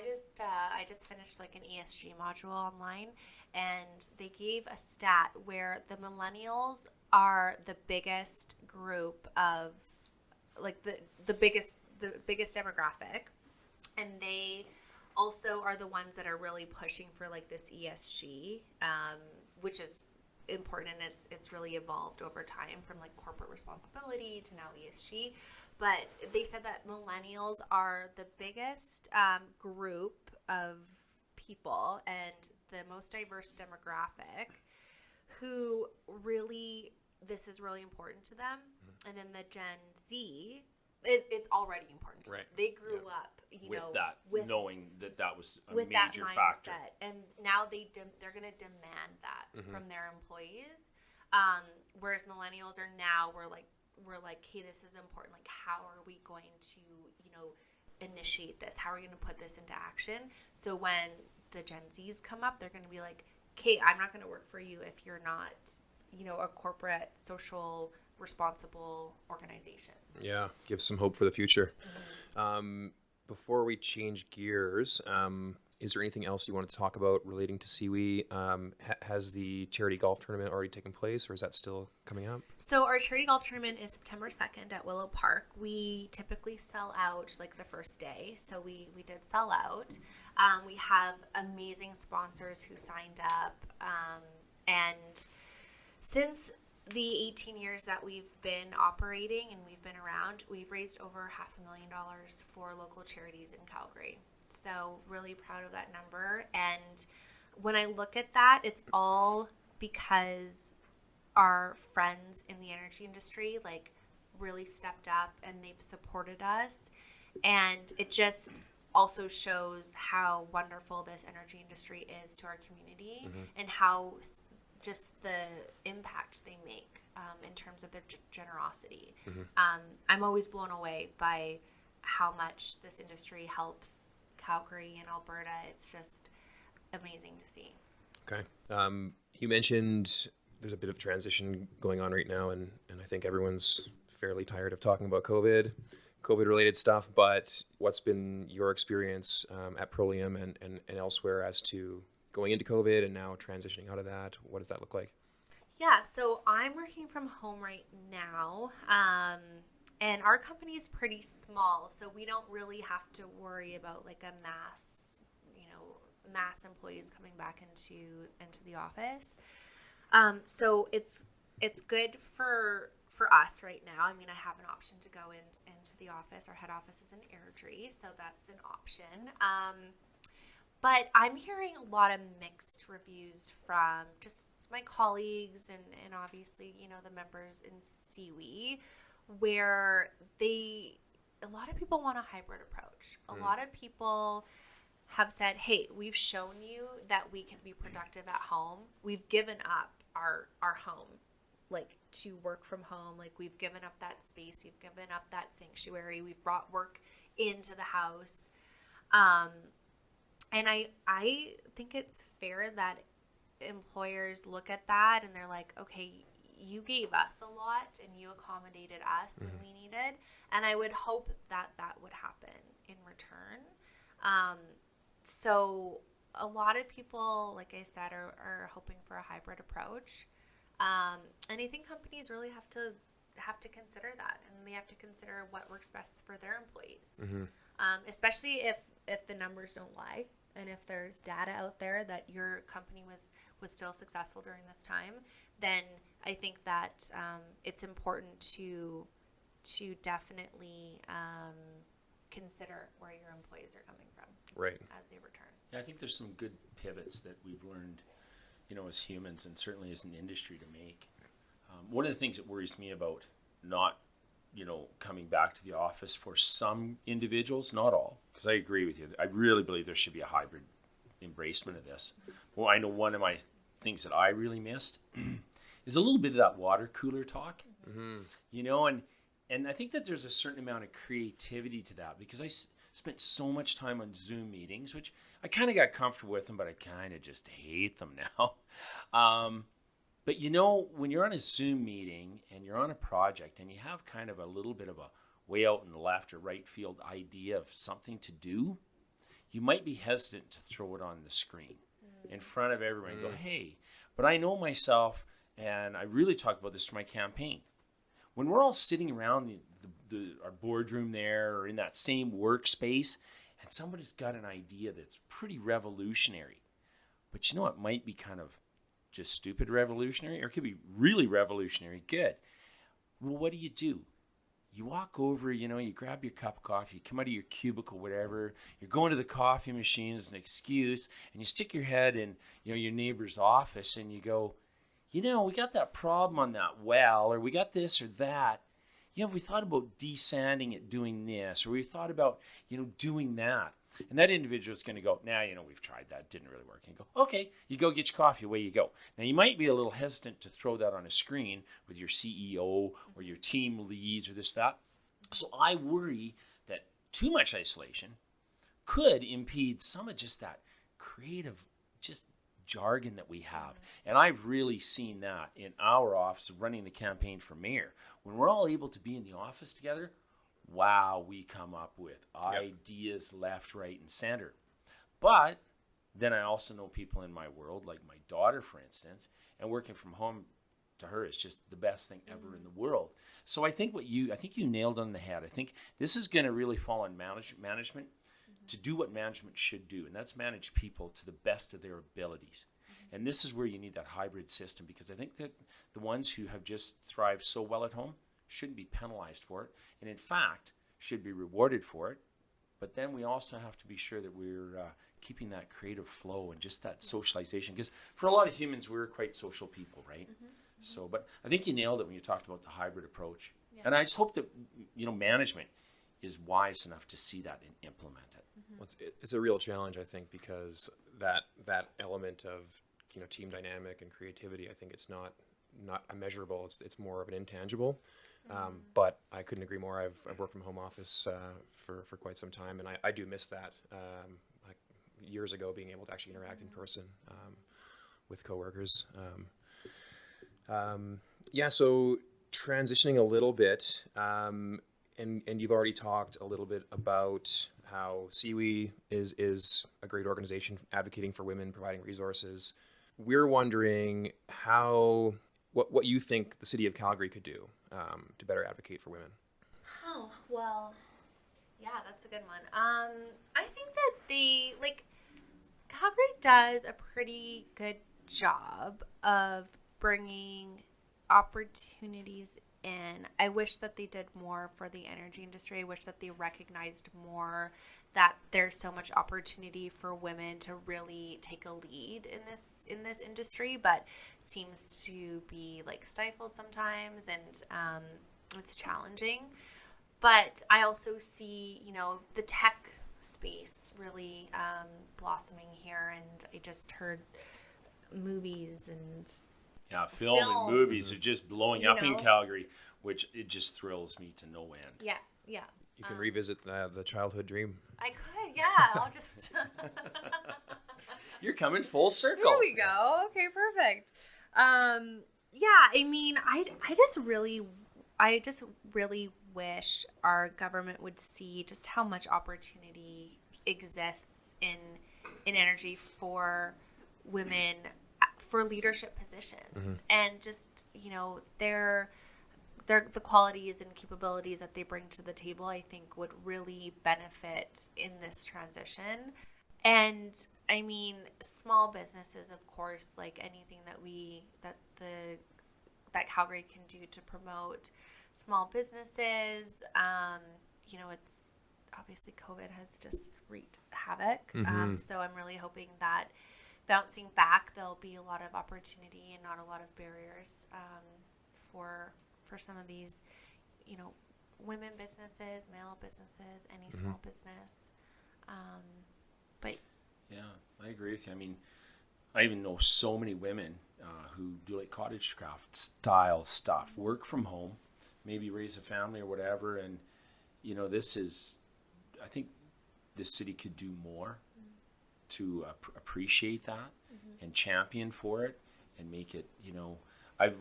just finished like an ESG module online, and they gave a stat where the millennials are the biggest group of, like, the biggest demographic, and they also are the ones that are really pushing for like this ESG, which is important, and it's really evolved over time from like corporate responsibility to now ESG. But they said that millennials are the biggest group of people and the most diverse demographic who really, this is really important to them. And then the Gen Z, it's already important to them. They grew up, with knowing that was a with major that mindset, factor. and now they're going to demand that from their employees. Whereas millennials are now, we're like, hey, this is important. Like, how are we going to, initiate this? How are we going to put this into action? So when the Gen Zs come up, they're going to be like, okay, I'm not going to work for you if you're not, a corporate, social, responsible organization. Yeah, give some hope for the future. Before we change gears, is there anything else you want to talk about relating to CWIE? Has the charity golf tournament already taken place, or is that still coming up? So our charity golf tournament is September 2nd at Willow Park. We typically sell out like the first day, so we did sell out. We have amazing sponsors who signed up, and since the 18 years that we've been operating and we've been around, we've raised over $500,000 for local charities in Calgary. So really proud of that number. And when I look at that, it's all because our friends in the energy industry like really stepped up and they've supported us. And it just also shows how wonderful this energy industry is to our community and how just the impact they make in terms of their generosity. I'm always blown away by how much this industry helps Calgary and Alberta. It's just amazing to see. Okay. You mentioned there's a bit of transition going on right now, and I think everyone's fairly tired of talking about COVID-related stuff, but what's been your experience at Prolium and elsewhere as to going into COVID and now transitioning out of that? What does that look like? Yeah, so I'm working from home right now, and our company is pretty small, so we don't really have to worry about like a mass employees coming back into the office. So it's good for us right now. I mean, I have an option to go into the office. Our head office is in Airdrie, so that's an option. But I'm hearing a lot of mixed reviews from just my colleagues and obviously, the members in CWIE, where a lot of people want a hybrid approach. A lot of people have said, hey, we've shown you that we can be productive at home. We've given up our home, like to work from home. Like we've given up that space. We've given up that sanctuary. We've brought work into the house. And I think it's fair that employers look at that and they're like, okay, you gave us a lot and you accommodated us when we needed. And I would hope that that would happen in return. So a lot of people, like I said, are hoping for a hybrid approach. And I think companies really have to consider that, and they have to consider what works best for their employees. Especially if the numbers don't lie, and if there's data out there that your company was still successful during this time, then I think that it's important to definitely consider where your employees are coming from, Right. as they return. Yeah, I think there's some good pivots that we've learned, as humans and certainly as an industry to make. One of the things that worries me about not, coming back to the office for some individuals, not all, because I agree with you. I really believe there should be a hybrid embracement of this. Well, I know one of my things that I really missed is a little bit of that water cooler talk, and I think that there's a certain amount of creativity to that, because I spent so much time on Zoom meetings, which I kind of got comfortable with them, but I kind of just hate them now. But when you're on a Zoom meeting and you're on a project and you have kind of a little bit of a way out in the left or right field idea of something to do, you might be hesitant to throw it on the screen in front of everyone and go, hey. But I know myself, and I really talk about this for my campaign. When we're all sitting around our boardroom there or in that same workspace, and somebody's got an idea that's pretty revolutionary, but it might be kind of just stupid revolutionary, or it could be really revolutionary good. Well, what do? You walk over, you grab your cup of coffee, you come out of your cubicle, whatever, you're going to the coffee machine as an excuse, and you stick your head in, your neighbor's office, and you go, we got that problem on that well, or we got this or that. We thought about desanding it doing this, or we thought about, doing that. And that individual is going to go, we've tried that, didn't really work. And you go, okay, you go get your coffee, away you go. Now, you might be a little hesitant to throw that on a screen with your CEO or your team leads or this, that. So I worry that too much isolation could impede some of just that creative, just jargon that we have. And I've really seen that in our office running the campaign for mayor. When we're all able to be in the office together, wow, we come up with ideas left, right, and center. But then I also know people in my world, like my daughter, for instance, and working from home to her is just the best thing ever in the world. So I think you nailed on the head. I think this is going to really fall on management to do what management should do, and that's manage people to the best of their abilities. And this is where you need that hybrid system, because I think that the ones who have just thrived so well at home shouldn't be penalized for it, and in fact should be rewarded for it. But then we also have to be sure that we're keeping that creative flow and just that socialization, because for a lot of humans, we're quite social people, right? So, but I think you nailed it when you talked about the hybrid approach. And I just hope that management is wise enough to see that and implement it. Well, it's a real challenge, I think, because that element of team dynamic and creativity, I think it's not a measurable. It's more of an intangible. But I couldn't agree more. I've worked from home office for quite some time, and I do miss that. Like years ago, being able to actually interact in person with coworkers. So transitioning a little bit, and you've already talked a little bit about how CWIE is a great organization advocating for women, providing resources. We're wondering what you think the city of Calgary could do to better advocate for women. Oh, well, yeah, that's a good one. I think that Calgary does a pretty good job of bringing opportunities in. I wish that they did more for the energy industry. I wish that they recognized more that there's so much opportunity for women to really take a lead in this industry, but seems to be stifled sometimes, and it's challenging. But I also see, the tech space really blossoming here, and I just heard movies and film and movies are just blowing up in know? Calgary, which it just thrills me to no end. yeah. You can revisit the childhood dream. I could, yeah. I'll just. You're coming full circle. There we go. Okay, perfect. Yeah, I mean, I just really wish our government would see just how much opportunity exists in energy for women for leadership positions, and just their the qualities and capabilities that they bring to the table, I think would really benefit in this transition. And I mean, small businesses, of course, like anything that Calgary can do to promote small businesses. It's obviously COVID has just wreaked havoc. So I'm really hoping that bouncing back, there'll be a lot of opportunity and not a lot of barriers for some of these, women businesses, male businesses, any small business. But yeah, I agree with you. I mean, I even know so many women who do like cottage craft style stuff, work from home, maybe raise a family or whatever. And, I think this city could do more to appreciate that and champion for it and make it, I've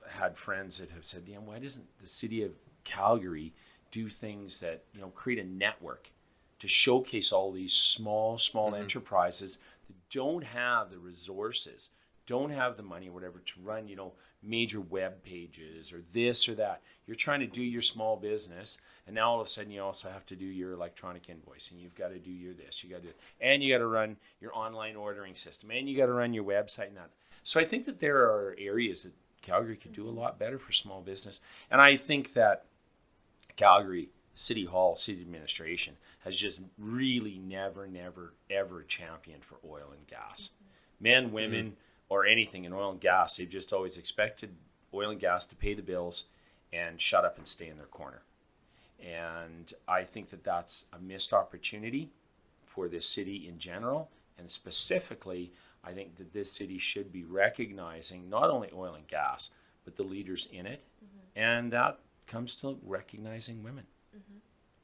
had friends that have said, why doesn't the city of Calgary do things that, create a network to showcase all these small enterprises that don't have the resources, don't have the money or whatever to run, major web pages or this or that. You're trying to do your small business, and now all of a sudden you also have to do your electronic invoicing. You've got to do your this, and you got to run your online ordering system, and you got to run your website and that. So I think that there are areas that Calgary could do a lot better for small business. And I think that Calgary City Hall, city administration has just really never, ever championed for oil and gas. Men, women, or anything in oil and gas, they've just always expected oil and gas to pay the bills and shut up and stay in their corner. And I think that that's a missed opportunity for this city in general, and specifically, I think that this city should be recognizing not only oil and gas, but the leaders in it. And that comes to recognizing women.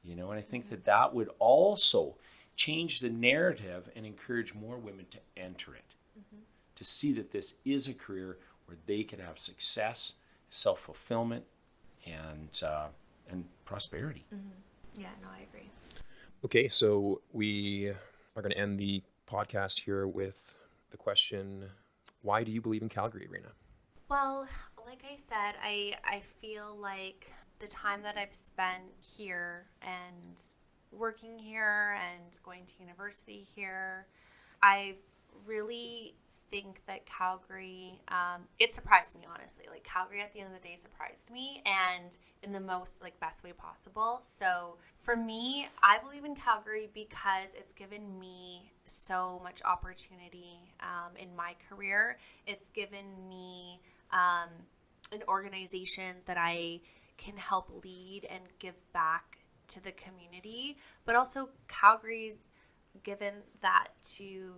And I think that would also change the narrative and encourage more women to enter it, to see that this is a career where they could have success, self-fulfillment, and prosperity. yeah, no, I agree. Okay, so we are going to end the podcast here with the question, why do you believe in Calgary, Rayna? Well, like I said, I feel like the time that I've spent here and working here and going to university here, I really think that Calgary, it surprised me, honestly. Like, Calgary at the end of the day surprised me, and in the most best way possible. So for me, I believe in Calgary because it's given me so much opportunity in my career. It's given me an organization that I can help lead and give back to the community, but also Calgary's given that to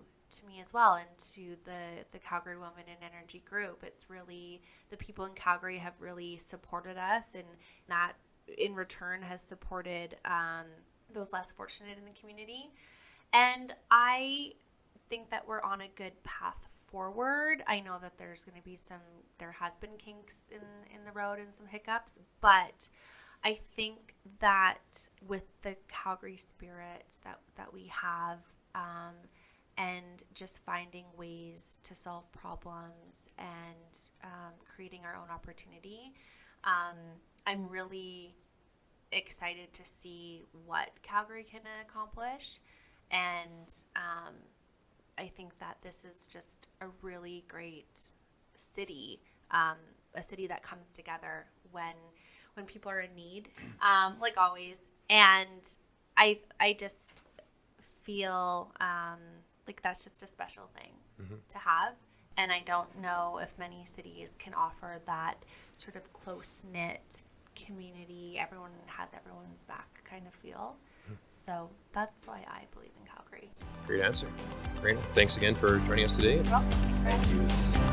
me as well, and to the Calgary Women in Energy group. It's really, the people in Calgary have really supported us, and that in return has supported those less fortunate in the community. And I think that we're on a good path forward. I know that there has been kinks in the road and some hiccups, but I think that with the Calgary spirit that we have, and just finding ways to solve problems and creating our own opportunity, I'm really excited to see what Calgary can accomplish. And I think that this is just a really great city, a city that comes together when people are in need, like always. And I just feel like that's just a special thing to have. And I don't know if many cities can offer that sort of close-knit community, everyone has everyone's back kind of feel. So that's why I believe in Calgary. Great answer. Rayna, thanks again for joining us today. Well, thanks for having me.